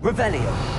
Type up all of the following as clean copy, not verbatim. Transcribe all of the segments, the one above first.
Revelio.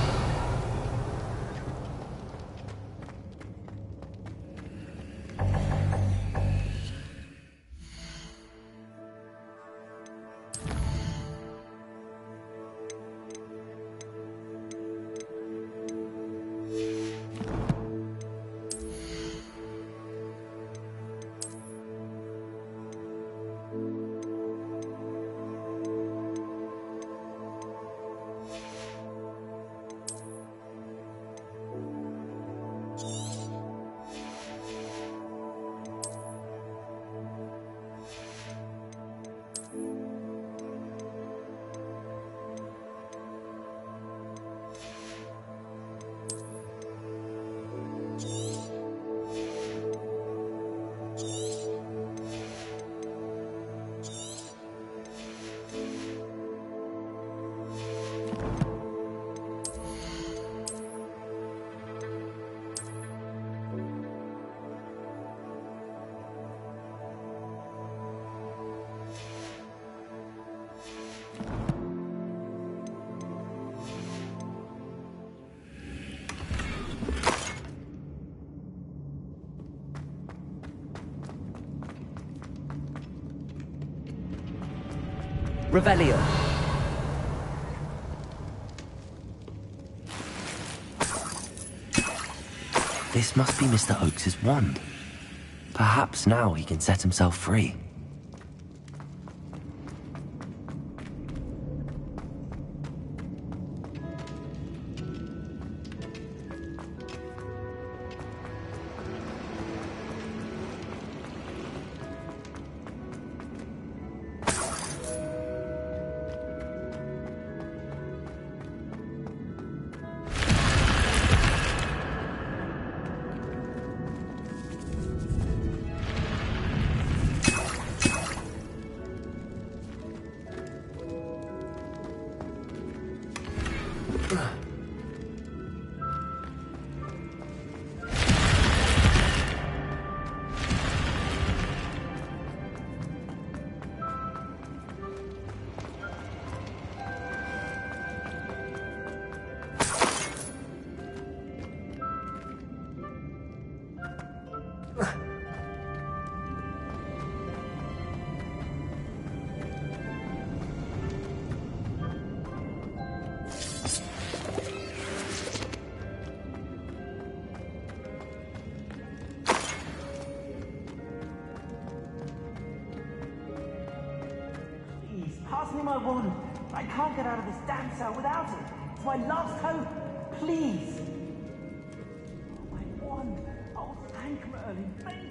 Revelio. This must be Mr. Oakes's wand. Perhaps now he can set himself free. Pass me my wand. I can't get out of this damn cell without it. It's my last hope. Please. Oh, my wand. Oh, thank Merlin. Thank you.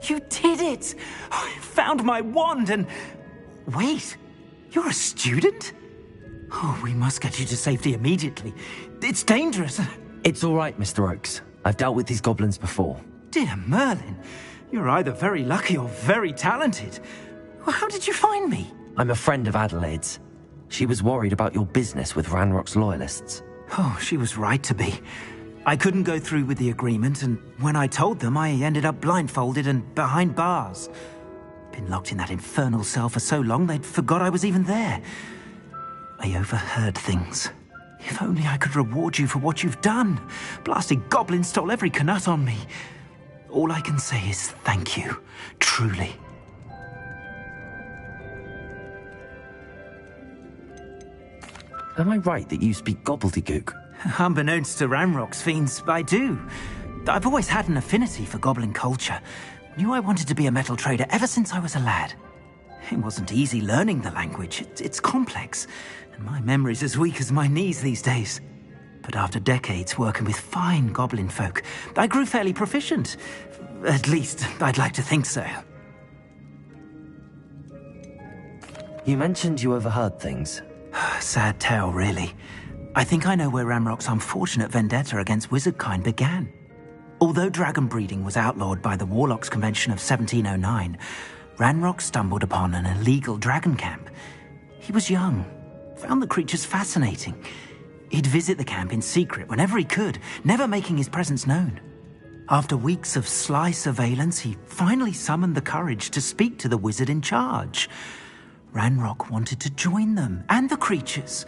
You did it! I found my wand and... Wait, you're a student? Oh, we must get you to safety immediately. It's dangerous. It's all right, Mr. Oakes. I've dealt with these goblins before. Dear Merlin, you're either very lucky or very talented. Well, how did you find me? I'm a friend of Adelaide's. She was worried about your business with Ranrock's loyalists. Oh, she was right to be. I couldn't go through with the agreement, and when I told them, I ended up blindfolded and behind bars. Been locked in that infernal cell for so long, they'd forgot I was even there. I overheard things. If only I could reward you for what you've done. Blasted goblins stole every Knut on me. All I can say is thank you, truly. Am I right that you speak gobbledygook? Unbeknownst to Ranrock's fiends, I do. I've always had an affinity for goblin culture. Knew I wanted to be a metal trader ever since I was a lad. It wasn't easy learning the language. It's complex, and my memory's as weak as my knees these days. But after decades working with fine goblin folk, I grew fairly proficient. At least, I'd like to think so. You mentioned you overheard things. Sad tale, really. I think I know where Ranrock's unfortunate vendetta against wizardkind began. Although dragon breeding was outlawed by the Warlocks Convention of 1709, Ranrock stumbled upon an illegal dragon camp. He was young, found the creatures fascinating. He'd visit the camp in secret whenever he could, never making his presence known. After weeks of sly surveillance, he finally summoned the courage to speak to the wizard in charge. Ranrock wanted to join them, and the creatures.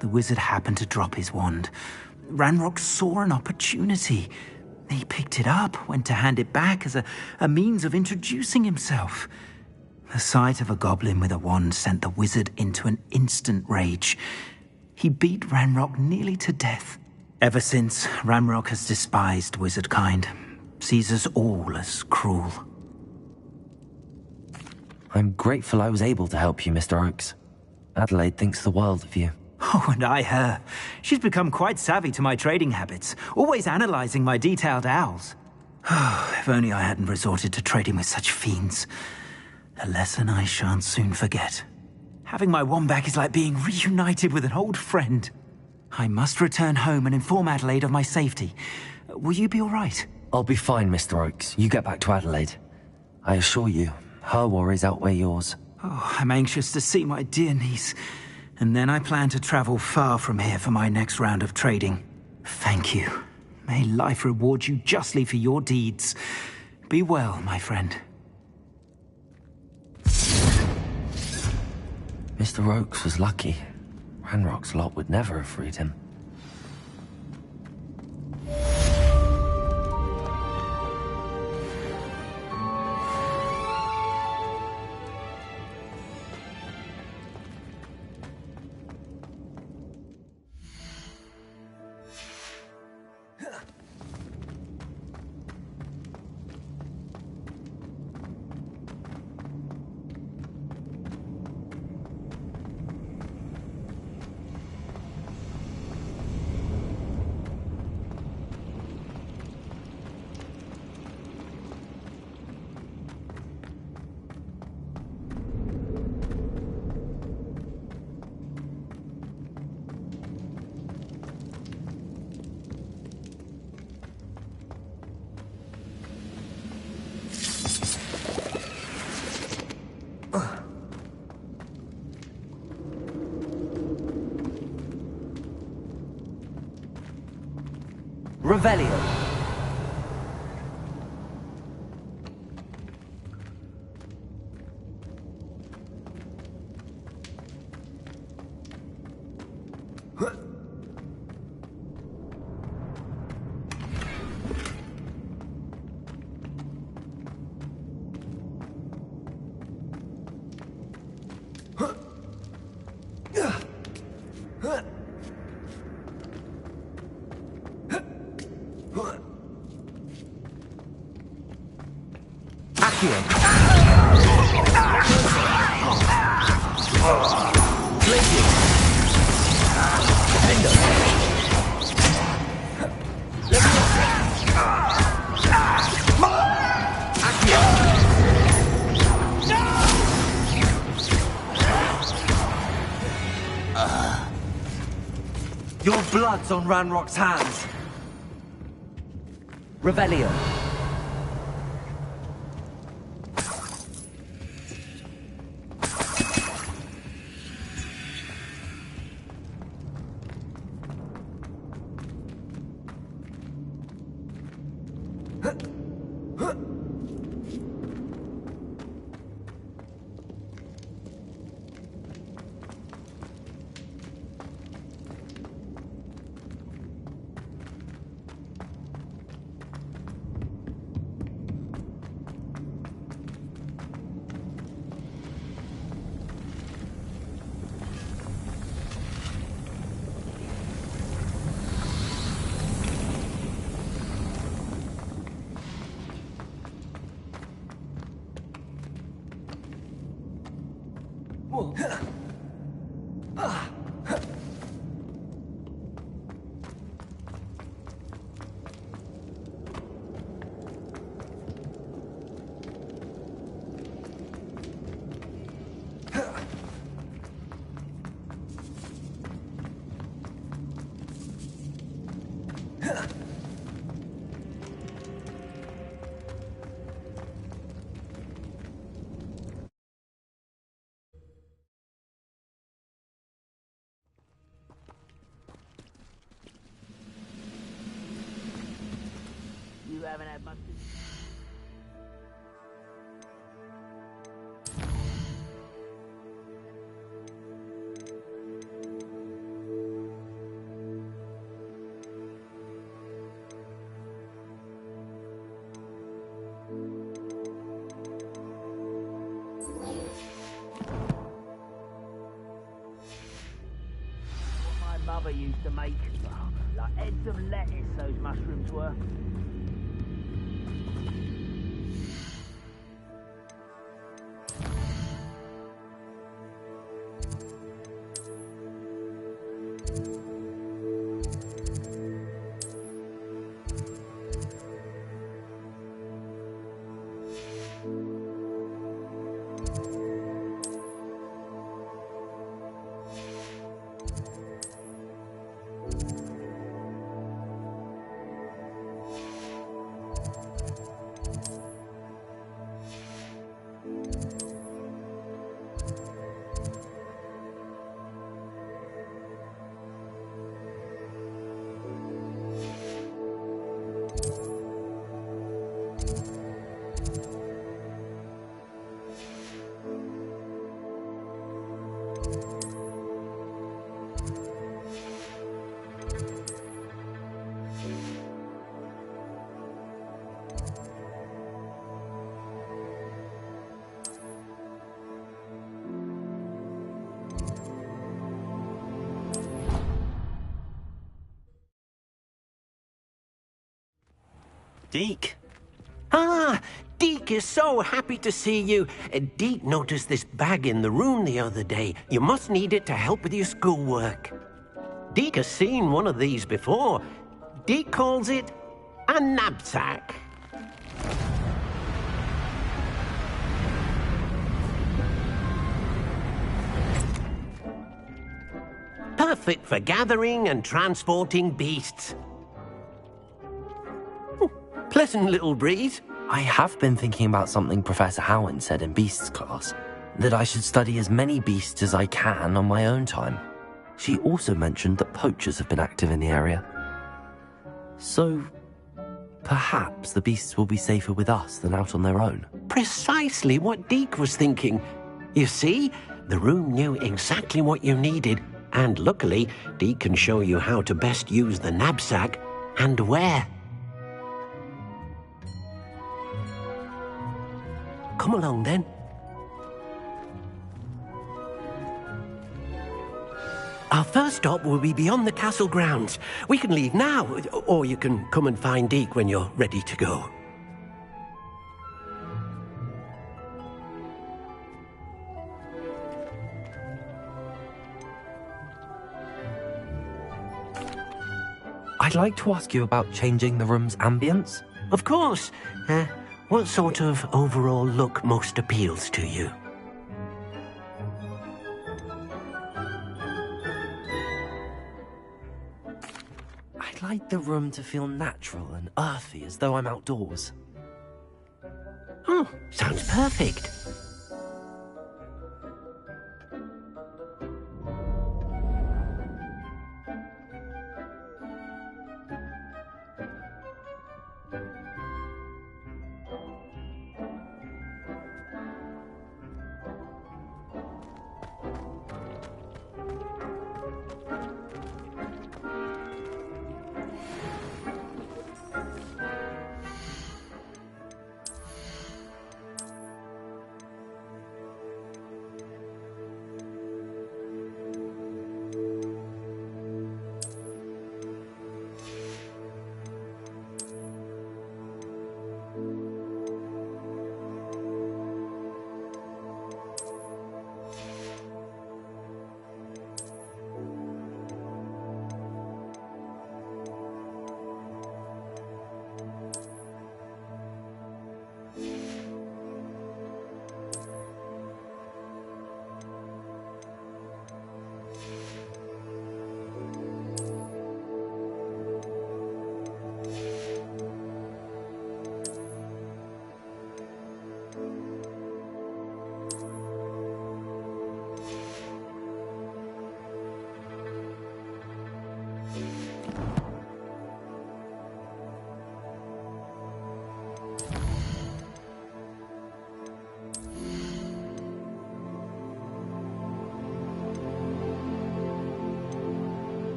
The wizard happened to drop his wand. Ranrock saw an opportunity. He picked it up, went to hand it back as a means of introducing himself. The sight of a goblin with a wand sent the wizard into an instant rage. He beat Ranrock nearly to death. Ever since, Ranrock has despised wizard kind, sees us all as cruel. I'm grateful I was able to help you, Mr. Oakes. Adelaide thinks the world of you. Oh, and I her. She's become quite savvy to my trading habits, always analyzing my detailed owls. If only I hadn't resorted to trading with such fiends. A lesson I shan't soon forget. Having my wand back is like being reunited with an old friend. I must return home and inform Adelaide of my safety. Will you be all right? I'll be fine, Mr. Oakes. You get back to Adelaide. I assure you, her worries outweigh yours. Oh, I'm anxious to see my dear niece. And then I plan to travel far from here for my next round of trading. Thank you. May life reward you justly for your deeds. Be well, my friend. Mr. Oakes was lucky. Ranrock's lot would never have freed him. Revelio. Your blood's on Ranrock's hands. Revelio. haven't had much. My mother used to make, like heads of lettuce, those mushrooms were. Deke! Ah, Deke is so happy to see you. Deke noticed this bag in the room the other day. You must need it to help with your schoolwork. Deke has seen one of these before. Deke calls it a knapsack. Perfect for gathering and transporting beasts. Pleasant little breeze. I have been thinking about something Professor Howin said in Beasts class, that I should study as many beasts as I can on my own time. She also mentioned that poachers have been active in the area. So, perhaps the beasts will be safer with us than out on their own. Precisely what Deke was thinking. You see, the room knew exactly what you needed, and luckily, Deke can show you how to best use the knapsack and where. Come along, then. Our first stop will be beyond the castle grounds. We can leave now, or you can come and find Deke when you're ready to go. I'd like to ask you about changing the room's ambience. Of course. What sort of overall look most appeals to you? I'd like the room to feel natural and earthy, as though I'm outdoors. Oh, sounds perfect.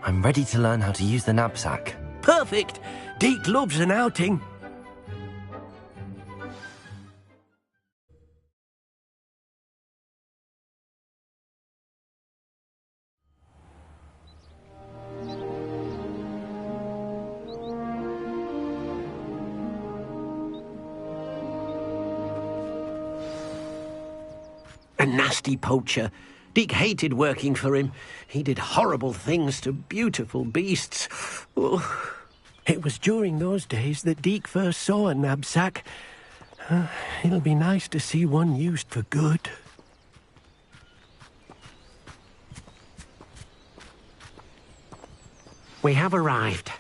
I'm ready to learn how to use the knapsack. Perfect! Deke loves an outing. A nasty poacher. Deke hated working for him. He did horrible things to beautiful beasts. Oh. It was during those days that Deke first saw a knapsack. It'll be nice to see one used for good. We have arrived.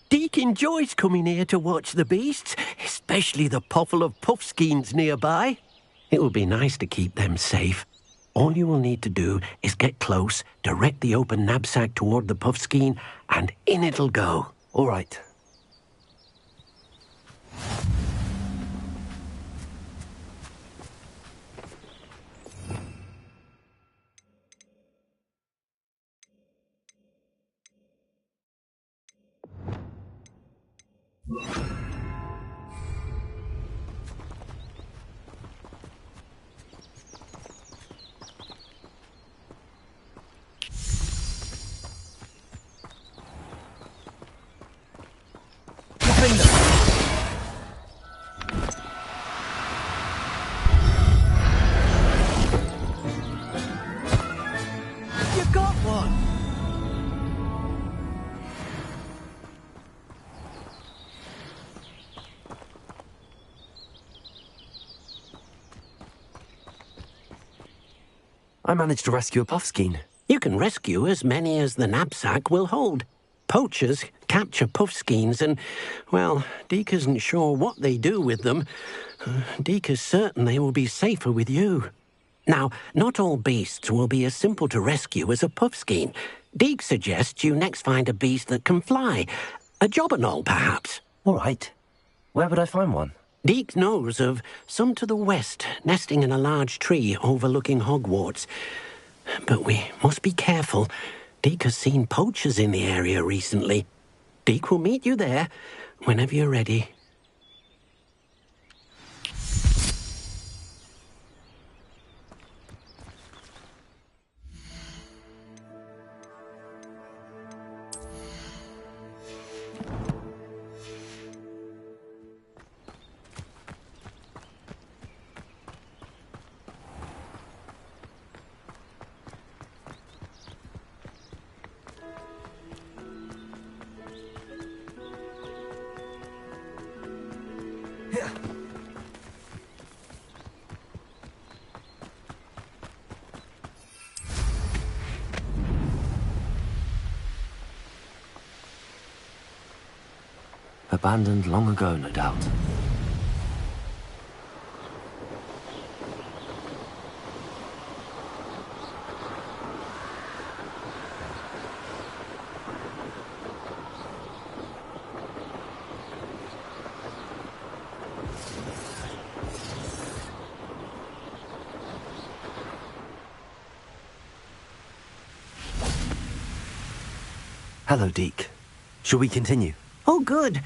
Deke enjoys coming here to watch the beasts, especially the potful of puffskeins nearby. It will be nice to keep them safe. All you will need to do is get close, direct the open knapsack toward the puffskein, and in it'll go. All right. You got one! I managed to rescue a puffskein. You can rescue as many as the knapsack will hold. Poachers capture puffskeins and, well, Deke isn't sure what they do with them. Deke is certain they will be safer with you. Now, not all beasts will be as simple to rescue as a puffskein. Deke suggests you next find a beast that can fly. A jobberknoll, perhaps. All right. Where would I find one? Deke knows of some to the west, nesting in a large tree overlooking Hogwarts. But we must be careful. Deke has seen poachers in the area recently. Deke will meet you there whenever you're ready. Abandoned long ago, no doubt. Hello, Deke. Shall we continue? Oh, good.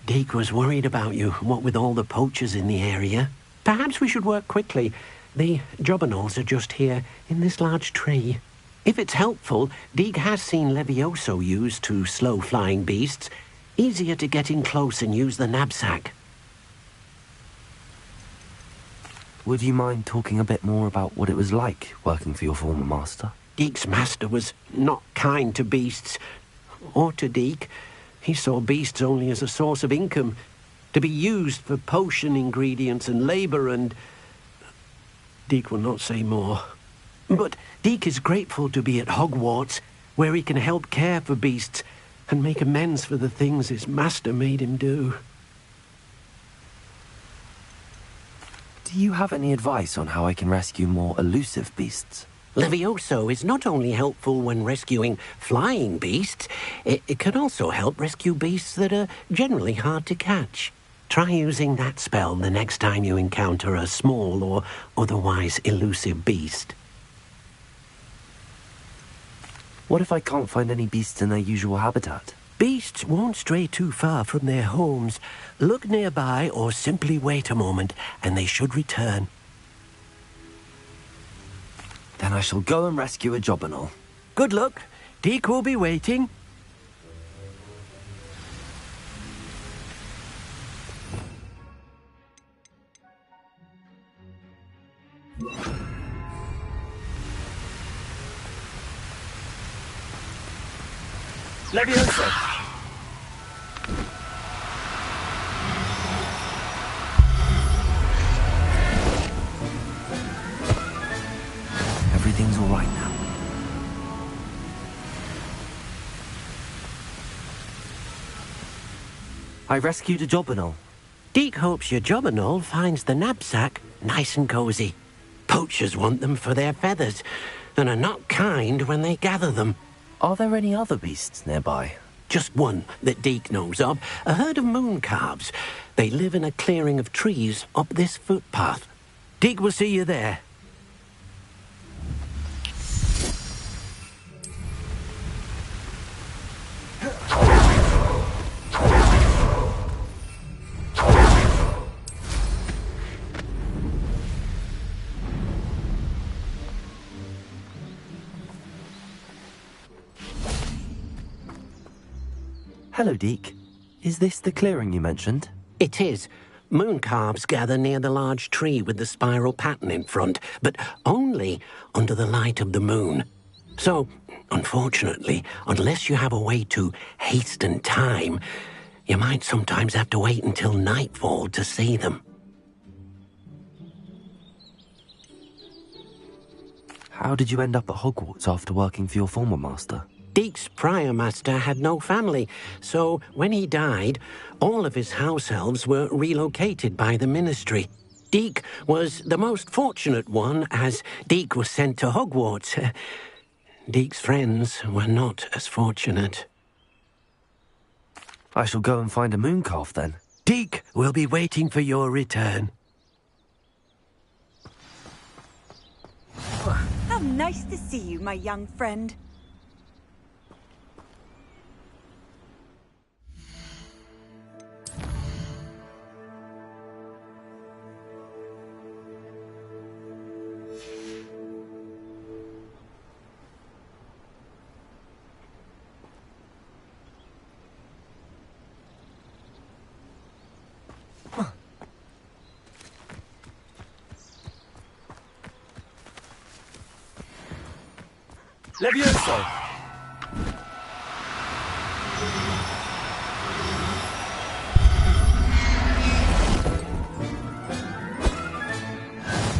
Deke was worried about you, what with all the poachers in the area. Perhaps we should work quickly. The jobberknolls are just here, in this large tree. If it's helpful, Deke has seen Levioso used to slow flying beasts. Easier to get in close and use the knapsack. Would you mind talking a bit more about what it was like working for your former master? Deke's master was not kind to beasts, or to Deke. He saw beasts only as a source of income. to be used for potion ingredients and labour and... Deke will not say more. But Deke is grateful to be at Hogwarts, where he can help care for beasts and make amends for the things his master made him do. Do you have any advice on how I can rescue more elusive beasts? Levioso is not only helpful when rescuing flying beasts, it can also help rescue beasts that are generally hard to catch. Try using that spell the next time you encounter a small or otherwise elusive beast. What if I can't find any beasts in their usual habitat? Beasts won't stray too far from their homes. Look nearby or simply wait a moment and they should return. Then I shall go and rescue a Jobberknoll. Good luck. Deke will be waiting. Levioso! Everything's all right now. I rescued a Jobberknoll. Deke hopes your Jobberknoll finds the knapsack nice and cozy. Poachers want them for their feathers and are not kind when they gather them. Are there any other beasts nearby? Just one that Deke knows of, a herd of moon calves. They live in a clearing of trees up this footpath. Deke will see you there. Hello, Deke. Is this the clearing you mentioned? It is. Moon calves gather near the large tree with the spiral pattern in front, but only under the light of the moon. So, unfortunately, unless you have a way to hasten time, you might sometimes have to wait until nightfall to see them. How did you end up at Hogwarts after working for your former master? Deke's prior master had no family, so when he died, all of his house elves were relocated by the ministry. Deke was the most fortunate one, as Deke was sent to Hogwarts. Deke's friends were not as fortunate. I shall go and find a mooncalf then. Deke will be waiting for your return. How nice to see you, my young friend. Levioso!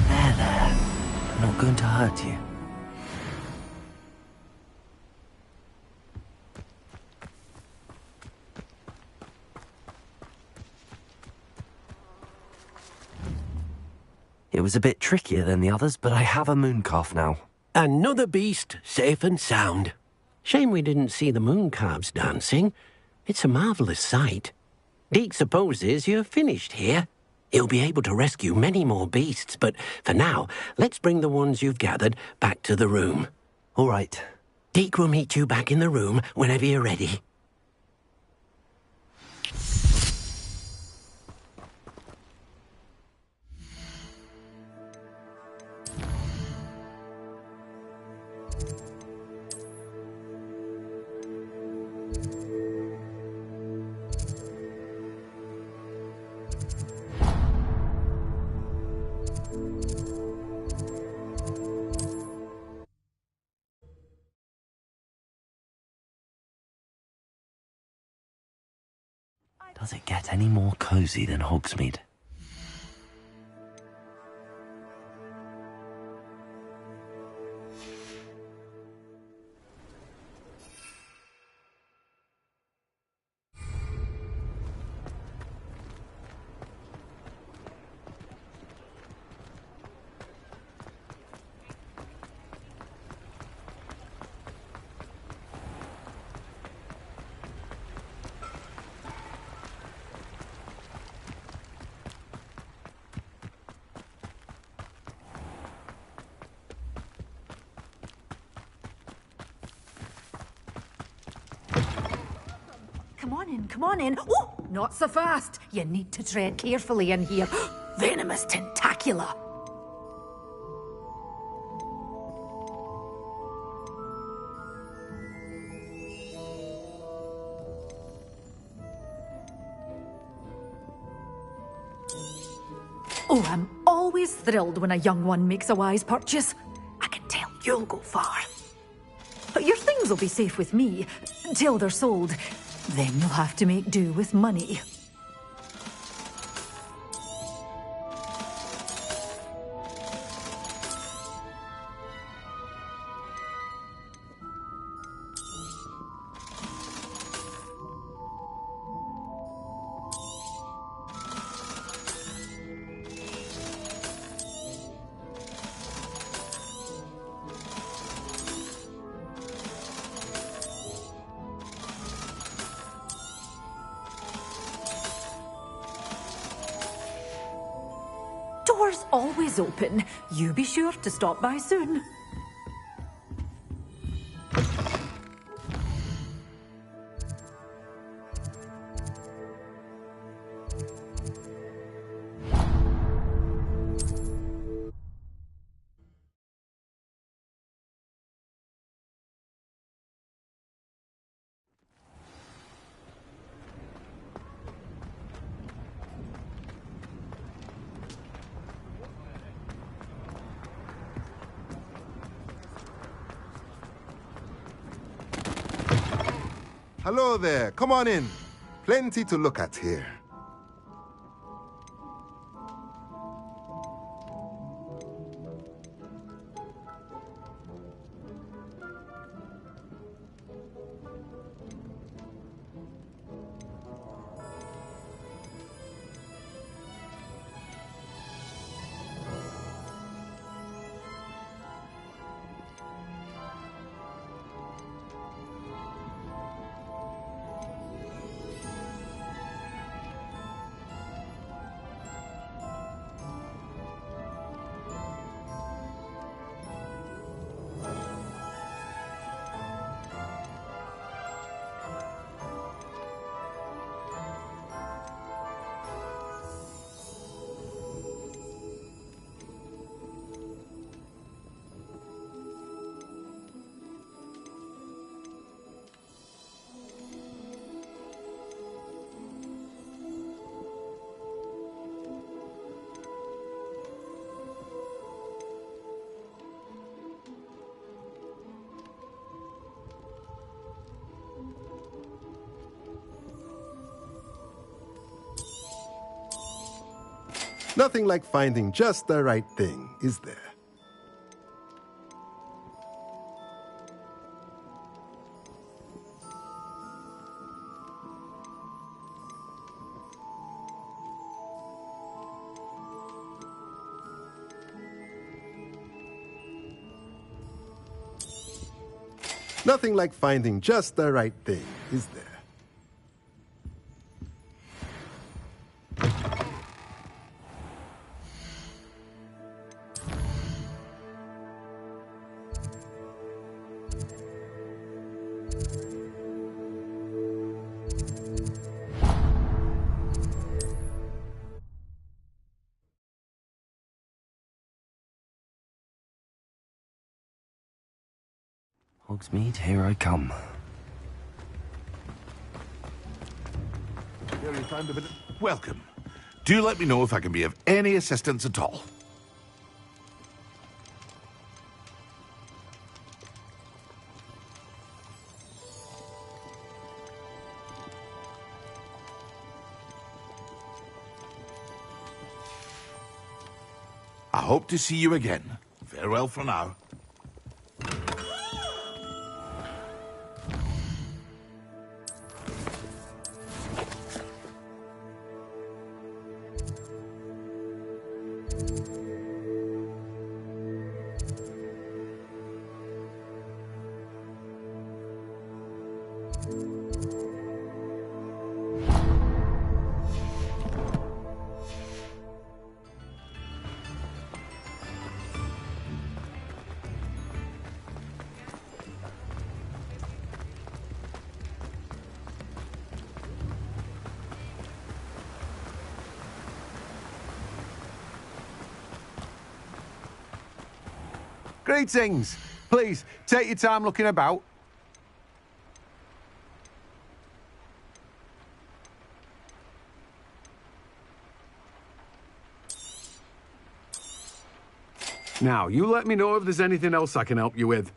There. I'm not going to hurt you. It was a bit trickier than the others, but I have a mooncalf now. Another beast, safe and sound. Shame we didn't see the moon calves dancing. It's a marvellous sight. Deke supposes you're finished here. He'll be able to rescue many more beasts, but for now, let's bring the ones you've gathered back to the room. All right. Deke will meet you back in the room whenever you're ready. Does it get any more cozy than Hogsmeade? Come on in. Oh, not so fast. You need to tread carefully in here. Venomous tentacula. Oh, I'm always thrilled when a young one makes a wise purchase. I can tell you'll go far. But your things will be safe with me, till they're sold. Then you'll have to make do with money. Door's always open. You be sure to stop by soon. Hello there, come on in. Plenty to look at here. Nothing like finding just the right thing, is there? Nothing like finding just the right thing, is there? Hogsmeade, here I come. Nearly found a bit. Welcome. Do let me know if I can be of any assistance at all. hope to see you again. Farewell for now. Greetings. Please, take your time looking about. Now, you let me know if there's anything else I can help you with.